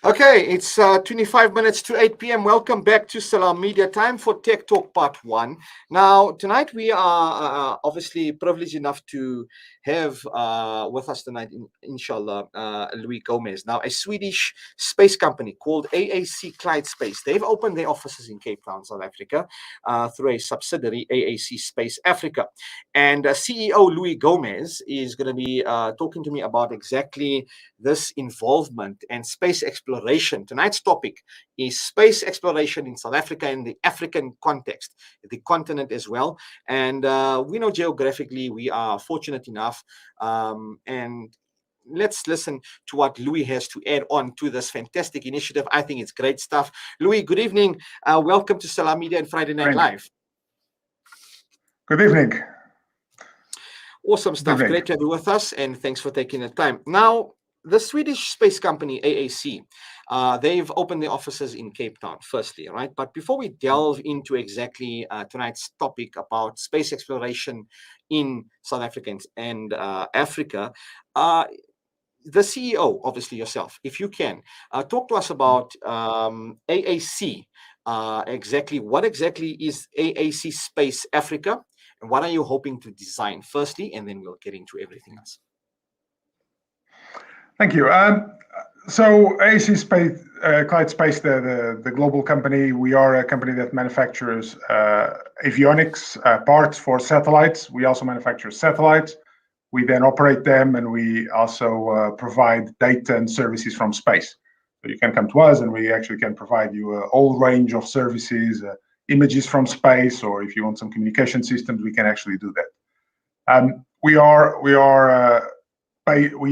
Okay, it's 25 minutes to 8 p.m. Welcome back to Salam Media. Time for Tech Talk Part 1. Now, tonight we are obviously privileged enough to have with us tonight, inshallah, Louis Gomes. Now, a Swedish space company called AAC Clyde Space. They've opened their offices in Cape Town, South Africa, through a subsidiary, AAC Space Africa. And CEO Louis Gomes is going to be talking to me about exactly this involvement and space exploration. Tonight's topic is space exploration in South Africa in the African context, the continent as well. And we know geographically we are fortunate enough. And let's listen to what Louis has to add on to this fantastic initiative. I think it's great stuff. Louis, good evening. Welcome to Salam Media and Friday Night Live. Good evening. Awesome stuff. Great to have you with us, and thanks for taking the time. Now, the Swedish space company AAC, they've opened their offices in Cape Town, firstly, right? But before we delve into exactly tonight's topic about space exploration in South Africa and Africa, the CEO, obviously yourself, if you can, talk to us about AAC. What exactly is AAC Space Africa, and what are you hoping to design, firstly, and then we'll get into everything else. Thank you. So AAC Space, Clyde Space, the global company, we are a company that manufactures avionics parts for satellites. We also manufacture satellites. We then operate them, and we also provide data and services from space. So you can come to us, and we actually can provide you a whole range of services, images from space, or if you want some communication systems, we can actually do that. We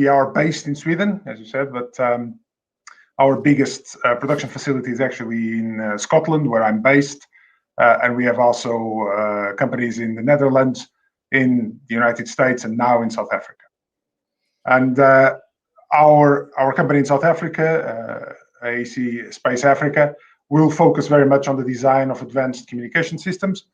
are based in Sweden, as you said, but our biggest production facility is actually in Scotland, where I'm based, and we have also companies in the Netherlands, in the United States, and now in South Africa. And our company in South Africa, AAC Space Africa, will focus very much on the design of advanced communication systems,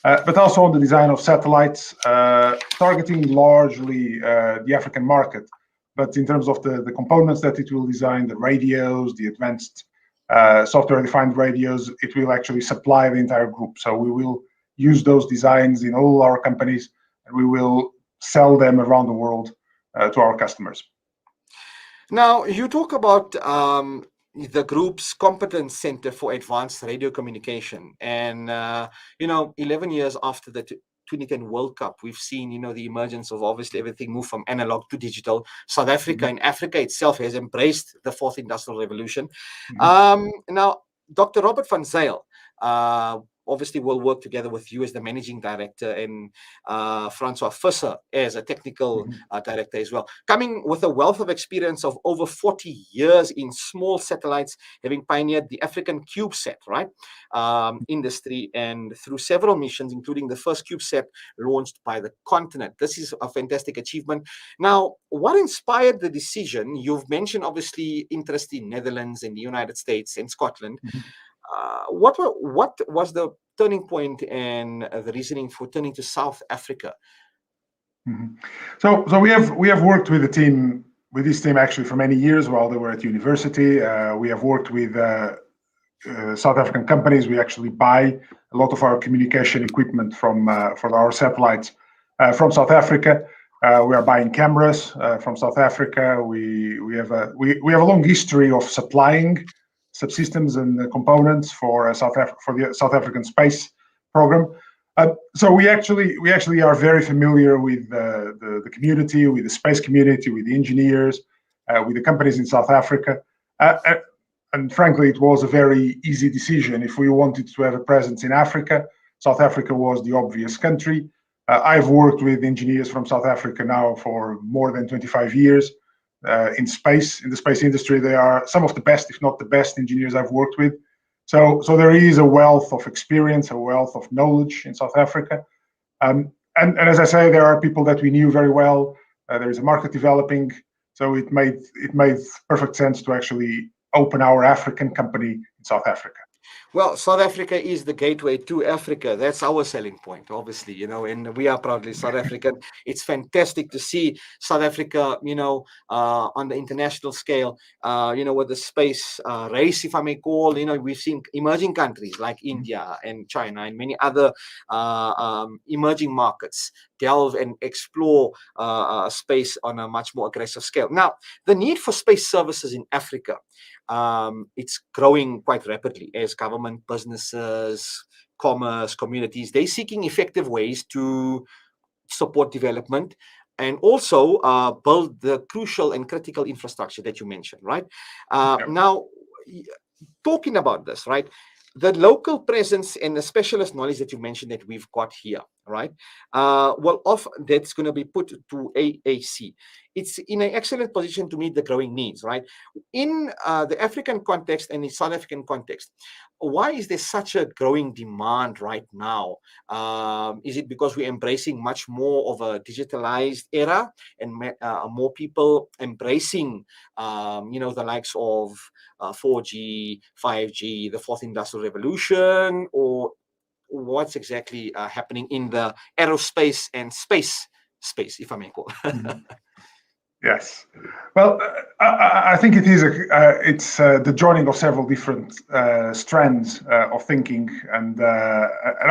but also on the design of satellites, targeting largely the African market. But in terms of the components that it will design, the radios, the advanced software-defined radios, it will actually supply the entire group. So we will use those designs in all our companies, and we will sell them around the world to our customers. Now, you talk about the group's competence center for advanced radio communication, and 11 years after the 2010 World Cup, we've seen the emergence of obviously everything move from analog to digital. South Africa and Africa itself has embraced the fourth industrial revolution. Now, Dr. Robert van Zyl obviously will work together with you as the managing director, and Francois Visser as a technical director as well, coming with a wealth of experience of over 40 years in small satellites, having pioneered the African CubeSat, right, industry, and through several missions, including the first CubeSat launched by the continent. This is a fantastic achievement. Now, what inspired the decision? You've mentioned obviously interest in Netherlands and the United States and Scotland. What was the turning point and the reasoning for turning to South Africa? So we have worked with this team actually for many years while they were at university. We have worked with South African companies. We actually buy a lot of our communication equipment for our satellites from South Africa. We are buying cameras from South Africa. We have a long history of supplying subsystems and components for the South African space program. So we actually are very familiar with the community, with the space community, with the engineers, with the companies in South Africa. And frankly, it was a very easy decision. If we wanted to have a presence in Africa, South Africa was the obvious country. I've worked with engineers from South Africa now for more than 25 years. In the space industry, they are some of the best, if not the best, engineers I've worked with. So there is a wealth of experience, a wealth of knowledge in South Africa. And as I say, there are people that we knew very well. There is a market developing, so it made perfect sense to actually open our African company in South Africa. Well, South Africa is the gateway to Africa. That's our selling point, obviously, and we are proudly South African. It's fantastic to see South Africa, on the international scale, with the space race, if I may call. We've seen emerging countries like India and China and many other emerging markets delve and explore space on a much more aggressive scale. Now, the need for space services in Africa, it's growing quite rapidly as government, businesses, commerce, communities, they're seeking effective ways to support development and also build the crucial and critical infrastructure that you mentioned, right? Now, talking about this, right? The local presence and the specialist knowledge that you mentioned that we've got here, right? That's going to be put to AAC. It's in an excellent position to meet the growing needs, right? In the African context and the South African context, why is there such a growing demand right now? Is it because we're embracing much more of a digitalized era and more people embracing, the likes of 4G, 5G, the fourth industrial revolution, or what's exactly happening in the aerospace and space, if I may call? Yes. Well, I think it is it's the joining of several different strands of thinking and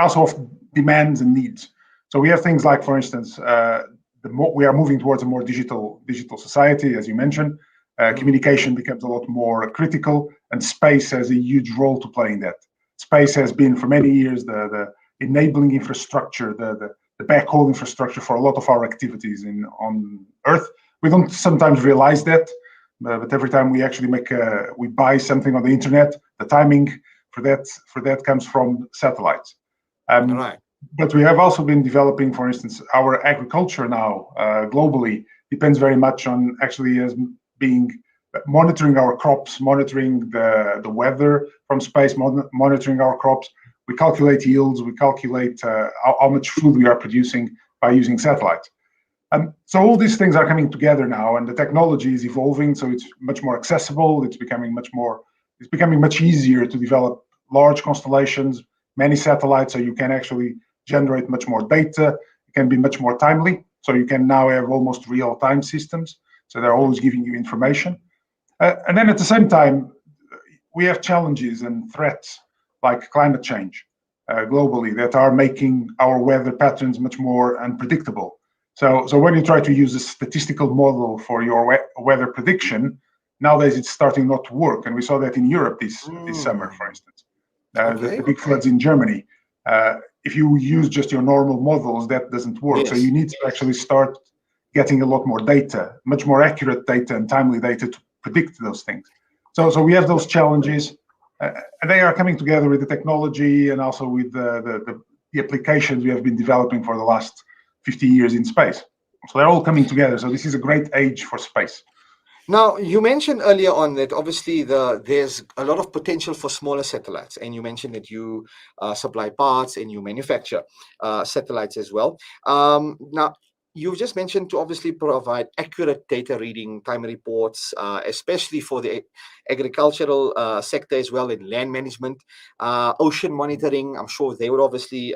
also of demands and needs. So we have things like, for instance, we are moving towards a more digital society, as you mentioned. Communication becomes a lot more critical, and space has a huge role to play in that. Space has been for many years the enabling infrastructure, the backhaul infrastructure for a lot of our activities on Earth. We don't sometimes realize that, but every time we actually we buy something on the internet, the timing for that comes from satellites. Right. But we have also been developing, for instance, our agriculture now globally depends very much on actually as being monitoring our crops, monitoring the weather from space, monitoring our crops. We calculate yields, we calculate how much food we are producing by using satellites. So all these things are coming together now, and the technology is evolving, so it's much more accessible. It's becoming much easier to develop large constellations, many satellites, so you can actually generate much more data. It can be much more timely, so you can now have almost real-time systems, so they're always giving you information. And then at the same time, we have challenges and threats like climate change globally that are making our weather patterns much more unpredictable. So when you try to use a statistical model for your weather prediction, nowadays it's starting not to work. And we saw that in Europe this summer, for instance. The big floods in Germany. If you use just your normal models, that doesn't work. Yes. So you need to actually start getting a lot more data, much more accurate data and timely data to predict those things. So we have those challenges. And they are coming together with the technology and also with the applications we have been developing for the last 50 years in space. So they're all coming together. So this is a great age for space. Now, you mentioned earlier on that obviously there's a lot of potential for smaller satellites, and you mentioned that you supply parts and you manufacture satellites as well. Now, you've just mentioned to obviously provide accurate data reading, time reports, especially for the agricultural sector as well, in land management, ocean monitoring. I'm sure they would obviously,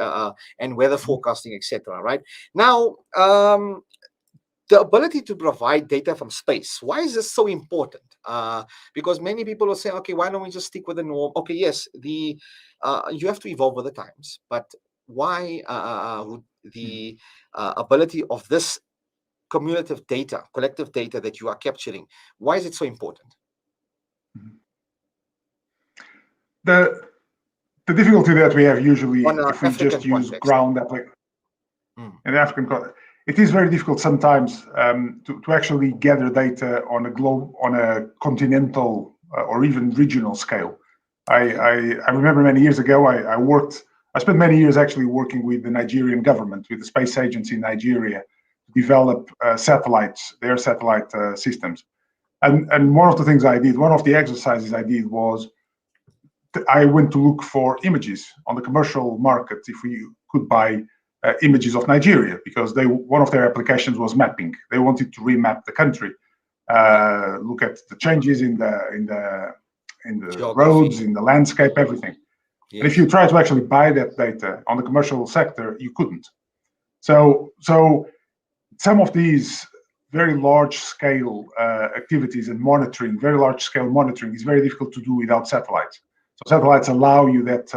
and weather forecasting, etc. Right now, the ability to provide data from space. Why is this so important? Because many people will say, okay, why don't we just stick with the norm? Okay, yes, you have to evolve with the times, but why would the ability of this cumulative data, collective data that you are capturing, why is it so important? The difficulty that we have usually, if we African just use ground application in the African context, it is very difficult sometimes to actually gather data on a continental or even regional scale. I remember many years ago, I spent many years actually working with the Nigerian government, with the space agency in Nigeria, to develop their satellite systems. And one of the things I did, one of the exercises I did was I went to look for images on the commercial market if we could buy images of Nigeria, because one of their applications was mapping. They wanted to remap the country, look at the changes in the roads, in the landscape, everything. And if Yes. you try to actually buy that data on the commercial sector, you couldn't. So some of these very large scale activities and monitoring, very large scale monitoring, is very difficult to do without satellites. So satellites allow you that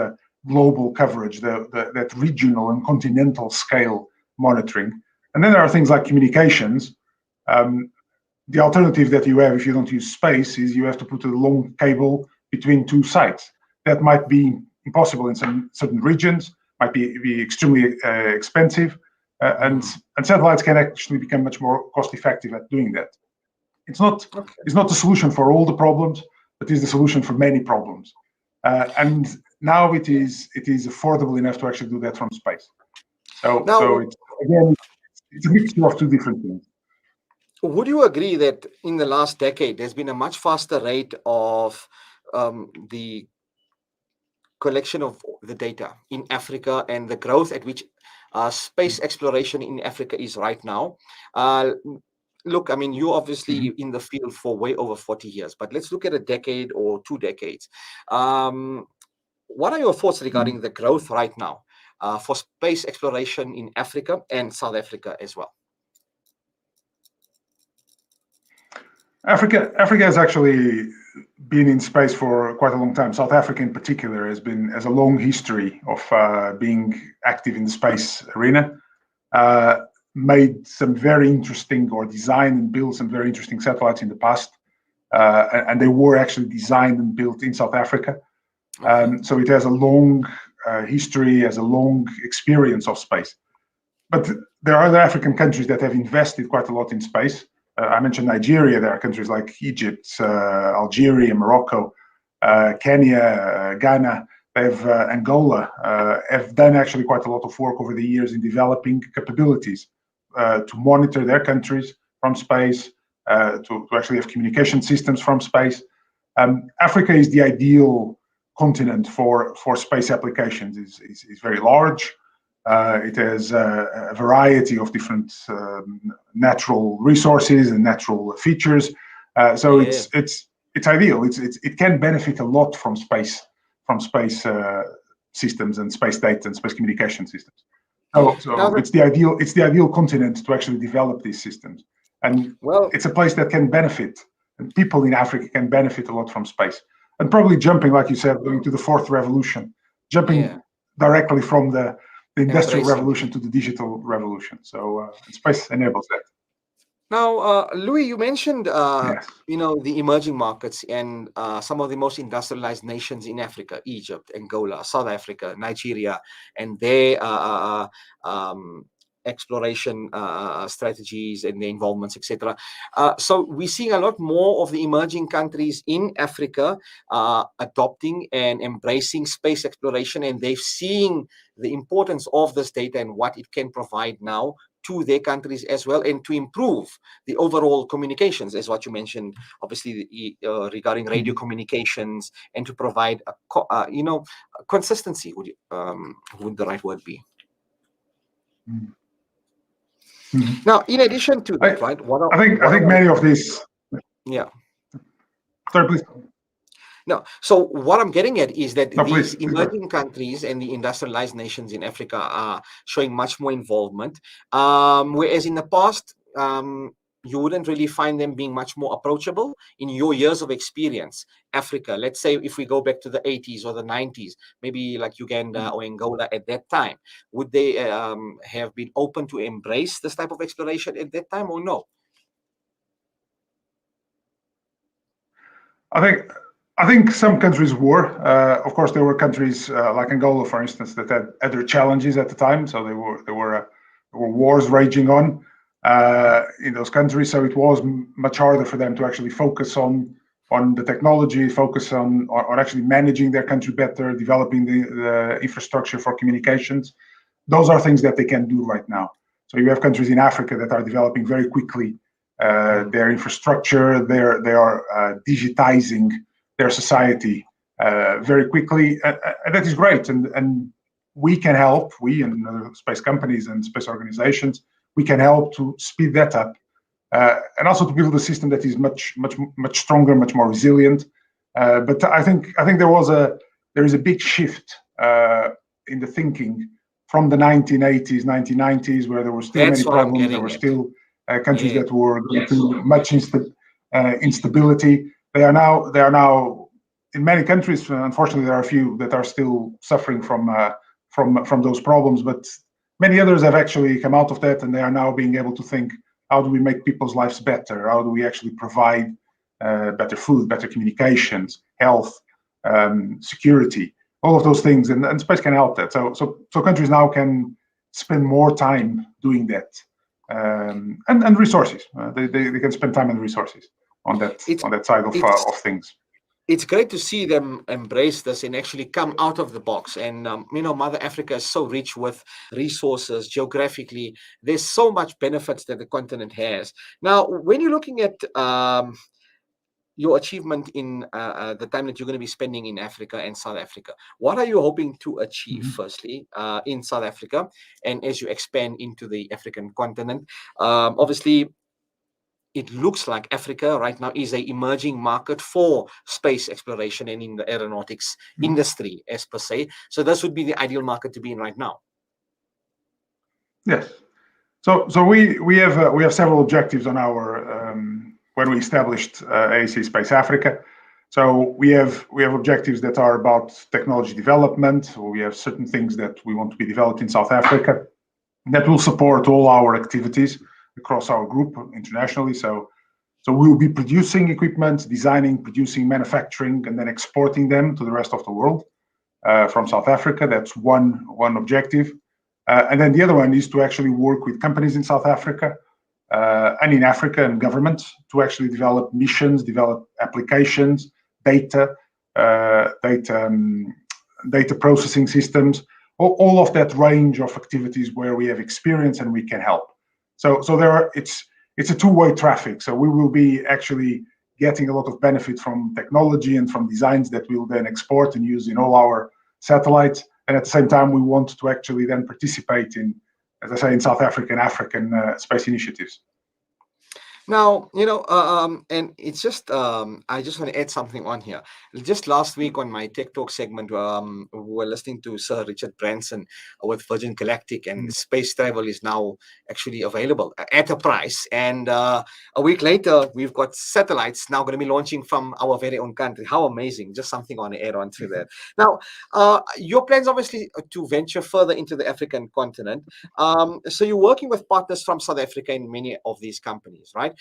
global coverage, that regional and continental scale monitoring. And then there are things like communications. The alternative that you have if you don't use space is you have to put a long cable between two sites. That might be impossible in some certain regions, might be extremely expensive, and satellites can actually become much more cost effective at doing that. It's not the solution for all the problems, but is the solution for many problems. And now it is affordable enough to actually do that from space. So it's, again, it's a mixture of two different things. Would you agree that in the last decade, there's been a much faster rate of the collection of the data in Africa and the growth at which space exploration in Africa is right now? Look, I mean, you're obviously in the field for way over 40 years, but let's look at a decade or 2 decades. What are your thoughts regarding the growth right now for space exploration in Africa and South Africa as well? Africa has actually been in space for quite a long time. South Africa in particular has a long history of being active in the space arena. Made some very interesting, or designed and built some very interesting satellites in the past. And they were actually designed and built in South Africa. So it has a long history, has a long experience of space. But there are other African countries that have invested quite a lot in space. I mentioned Nigeria. There are countries like Egypt, Algeria, Morocco, Kenya, Ghana. They've Angola have done actually quite a lot of work over the years in developing capabilities to monitor their countries from space, to actually have communication systems from space. Africa is the ideal continent for space applications. It's very large. It has a variety of different natural resources and natural features. So it's ideal. It can benefit a lot from space systems and space data and space communication systems. So it's the ideal continent to actually develop these systems. And it's a place that can benefit, and people in Africa can benefit a lot from space. And probably jumping, like you said, going to the fourth revolution, jumping directly from the industrial revolution to the digital revolution. So space enables that. Now, Louis, you mentioned the emerging markets and some of the most industrialized nations in Africa: Egypt, Angola, South Africa, Nigeria, and their exploration strategies and their involvements, etc. So we're seeing a lot more of the emerging countries in Africa adopting and embracing space exploration, and they've seen the importance of this data and what it can provide now to their countries as well, and to improve the overall communications, as what you mentioned, obviously regarding radio communications, and to provide consistency. Would the right word be? Now, in addition to that, I think many of these. Yeah. Sorry, please. No. So what I'm getting at is that these emerging countries and the industrialized nations in Africa are showing much more involvement, whereas in the past, you wouldn't really find them being much more approachable. In your years of experience, Africa, let's say if we go back to the 80s or the 90s, maybe like Uganda or Angola at that time, would they have been open to embrace this type of exploration at that time, or no? I think some countries were. Of course, there were countries like Angola, for instance, that had other challenges at the time. So there were wars raging on in those countries. So it was much harder for them to actually focus on the technology, focus on actually managing their country better, developing the infrastructure for communications. Those are things that they can do right now. So you have countries in Africa that are developing very quickly their infrastructure. They are digitizing their society very quickly, and that is great. And we can help. We and space companies and space organizations, we can help to speed that up, and also to build a system that is much stronger, much more resilient. But I think there is a big shift in the thinking from the 1980s, 1990s, where there were still That's many what I'm problems. There getting were at. still countries Yeah. that were going through much instability. They are now in many countries. Unfortunately, there are a few that are still suffering from those problems, but many others have actually come out of that, and they are now being able to think, how do we make people's lives better? How do we actually provide better food, better communications, health, security, all of those things, and space can help that. So countries now can spend more time doing that, and resources. They can spend time and resources on It's that side it's of things. it's great to see them embrace this and actually come out of the box. And Mother Africa is so rich with resources geographically. There's so much benefits that the continent has. Now, when you're looking at your achievement in the time that you're going to be spending in Africa and South Africa, what are you hoping to achieve, Mhm. firstly, in South Africa, and as you expand into the African continent? Obviously, it looks like Africa right now is a emerging market for space exploration and in the aeronautics Mhm. industry, as per se. So this would be the ideal market to be in right now. Yes. So we have several objectives on our when we established AAC Space Africa. So we have objectives that are about technology development. We have certain things that we want to be developed in South Africa that will support all our activities across our group internationally. So we will be producing equipment, designing, producing, manufacturing, and then exporting them to the rest of the world from South Africa. That's one objective. And then the other one is to actually work with companies in South Africa and in Africa and governments to actually develop missions, develop applications, data, data processing systems, all of that range of activities where we have experience and we can help. So it's a two-way traffic. So we will be actually getting a lot of benefit from technology and from designs that we'll then export and use in all our satellites. And at the same time, we want to actually then participate in, as I say, in South African space initiatives. Now, and it's just, I just want to add something on here. Just last week on my Tech Talk segment, we were listening to Sir Richard Branson with Virgin Galactic, and space travel is now actually available at a price. And a week later, we've got satellites now going to be launching from our very own country. How amazing. Just something on to add on to that. Now, your plans obviously to venture further into the African continent. So you're working with partners from South Africa in many of these companies, right?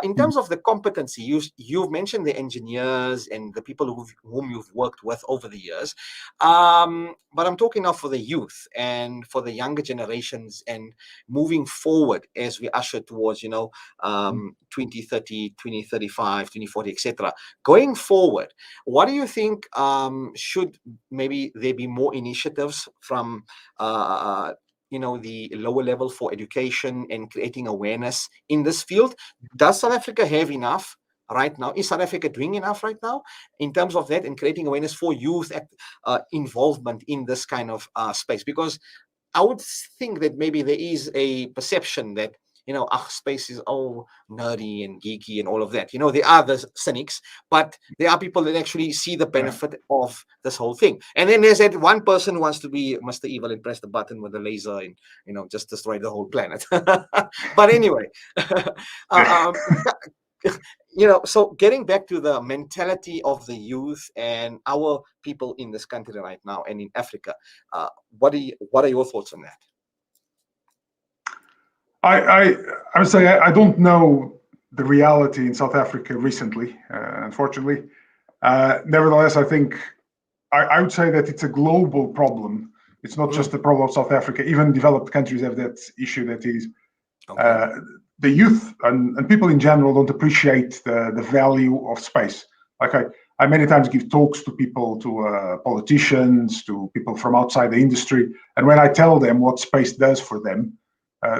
In terms of the competency, you've mentioned the engineers and the people whom you've worked with over the years. But I'm talking now for the youth and for the younger generations and moving forward as we usher towards, 2030, 2035, 2040, etc. Going forward, what do you think should maybe there be more initiatives from the lower level for education and creating awareness in this field? Does South Africa have enough right now? Is South Africa doing enough right now in terms of that and creating awareness for youth involvement in this kind of space? Because I would think that maybe there is a perception that space is all nerdy and geeky and all of that. There are the cynics, but there are people that actually see the benefit of this whole thing. And then there's that one person who wants to be Mr. Evil and press the button with a laser and just destroy the whole planet. But anyway, so getting back to the mentality of the youth and our people in this country right now and in Africa, what are your thoughts on that? I would say I don't know the reality in South Africa recently, unfortunately. Nevertheless, I think I would say that it's a global problem. It's not just the problem of South Africa. Even developed countries have that issue. That is, the youth and people in general don't appreciate the value of space. Like I many times give talks to people, to politicians, to people from outside the industry, and when I tell them what space does for them,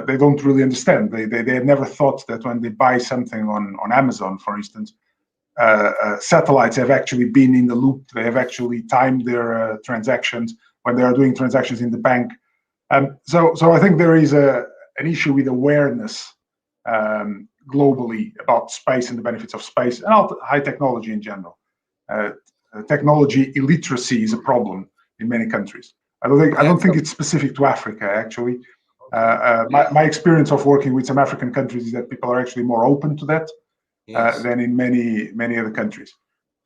they don't really understand. They have never thought that when they buy something on Amazon, for instance, satellites have actually been in the loop. They have actually timed their transactions when they are doing transactions in the bank. So I think there is an issue with awareness globally about space and the benefits of space and high technology in general. Technology illiteracy is a problem many countries. I don't think it's specific to Africa, actually. My experience of working with some African countries is that people are actually more open to that than in many other countries.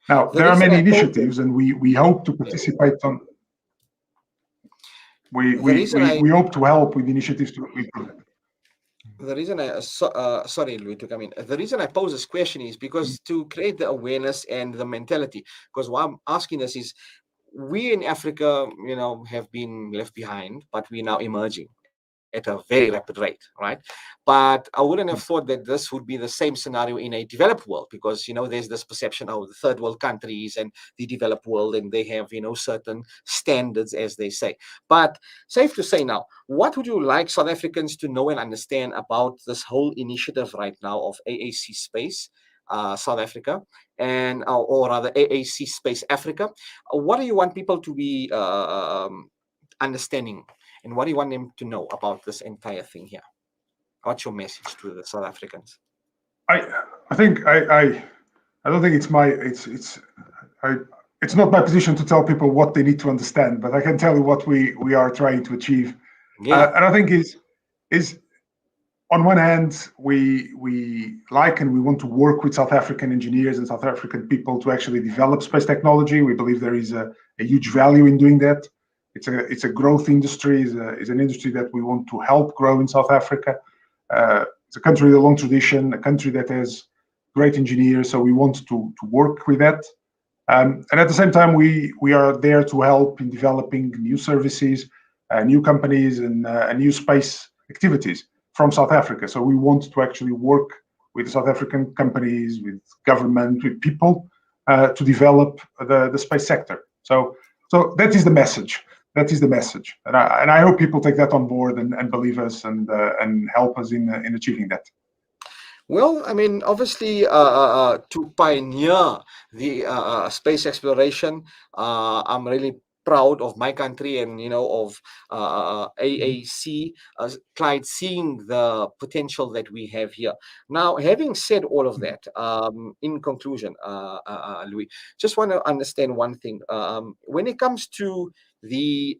Now, there are many initiatives, and we hope to participate on. We hope to help with initiatives to improve it. The reason sorry, Louis, to come in. The reason I pose this question is because to create the awareness and the mentality. Because why I'm asking this is, we in Africa, have been left behind, but we're now emerging at a very rapid rate, right? But I wouldn't have thought that this would be the same scenario in a developed world, because there's this perception of the third world countries and the developed world, and they have certain standards, as they say. But safe to say now, what would you like South Africans to know and understand about this whole initiative right now of AAC Space South Africa, and or rather AAC Space Africa? What do you want people to be understanding, and what do you want them to know about this entire thing here? What's your message to the South Africans? I think I don't think it's not my position to tell people what they need to understand, but I can tell you what we are trying to achieve. Yeah. And I think is on one hand, we like and we want to work with South African engineers and South African people to actually develop space technology. We believe there is a huge value in doing that. It's a growth industry, is an industry that we want to help grow in South Africa. It's a country with a long tradition, a country that has great engineers, so we want to work with that. And at the same time, we are there to help in developing new services, new companies, and new space activities from South Africa. So we want to actually work with South African companies, with government, with people to develop the space sector. So that is the message. That is the message, and I hope people take that on board and believe us and help us in achieving that. Well, I mean, obviously, to pioneer the space exploration, I'm really proud of my country and of AAC Clyde, seeing the potential that we have here. Now, having said all of that, in conclusion, Louis, just want to understand one thing. When it comes to the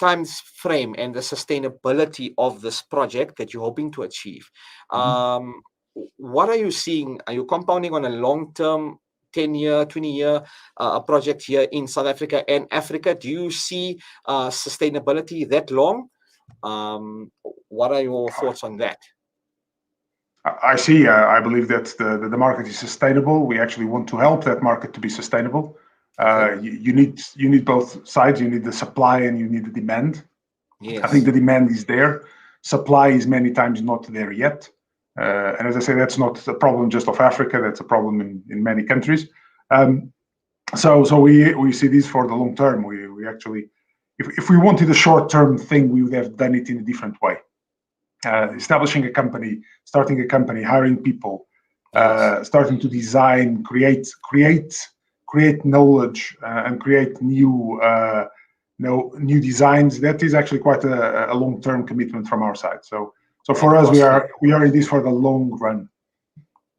time frame and the sustainability of this project that you're hoping to achieve, what are you seeing? Are you compounding on a long-term 10-year, 20-year project here in South Africa and Africa? Do you see sustainability that long? What are your thoughts on that? I see. I believe that the market is sustainable. We actually want to help that market to be sustainable. You need both sides. You need the supply and you need the demand. Yes. I think the demand is there. Supply is many times not there yet. And as I say, that's not a problem just of Africa. That's a problem in many countries. So we see this for the long term. We actually, if we wanted a short term thing, we would have done it in a different way. Establishing a company, starting a company, hiring people, starting to design, create knowledge, and create new designs. That is actually quite a long term commitment from our side. So for us, we are in this for the long run.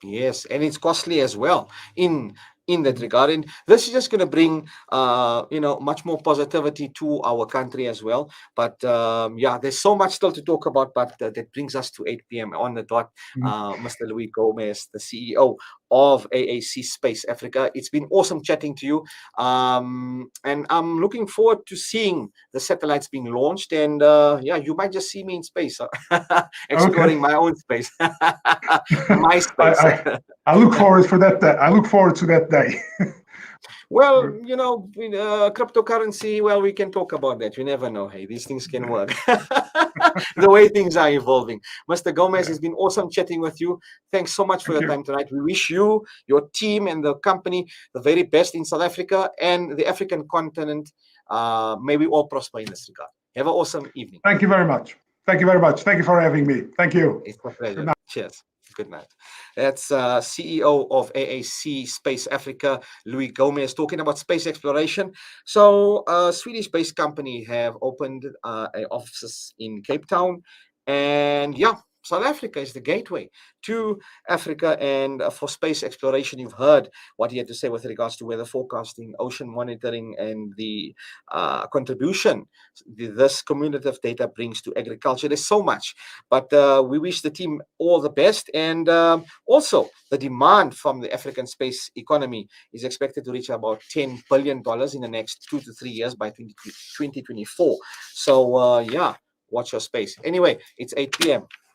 Yes, and it's costly as well in that regard. And this is just going to bring much more positivity to our country as well. But there's so much still to talk about, but that brings us to 8 p.m. on the dot. Mr. Louis Gomes, the CEO of AAC Space Africa. It's been awesome chatting to you. And I'm looking forward to seeing the satellites being launched. And you might just see me in space, exploring my own space, my space. I look forward for that day. I look forward to that day. Well, cryptocurrency, well, we can talk about that. You never know. Hey, these things can work. The way things are evolving. Mr. Gomes, it's been awesome chatting with you. Thanks so much for your time tonight. We wish you, your team, and the company the very best in South Africa and the African continent. May we all prosper in this regard. Have an awesome evening. Thank you very much. Thank you very much. Thank you for having me. Thank you. It's a pleasure. Cheers. Good night. That's CEO of AAC Space Africa, Louis Gomes, talking about space exploration. So a Swedish-based company have opened offices in Cape Town. And South Africa is the gateway to Africa, and for space exploration, you've heard what he had to say with regards to weather forecasting, ocean monitoring, and the contribution this cumulative data brings to agriculture. There's so much, but we wish the team all the best. And also, the demand from the African space economy is expected to reach about $10 billion in the next 2 to 3 years by 2024. So, yeah, watch your space. Anyway, it's 8 p.m.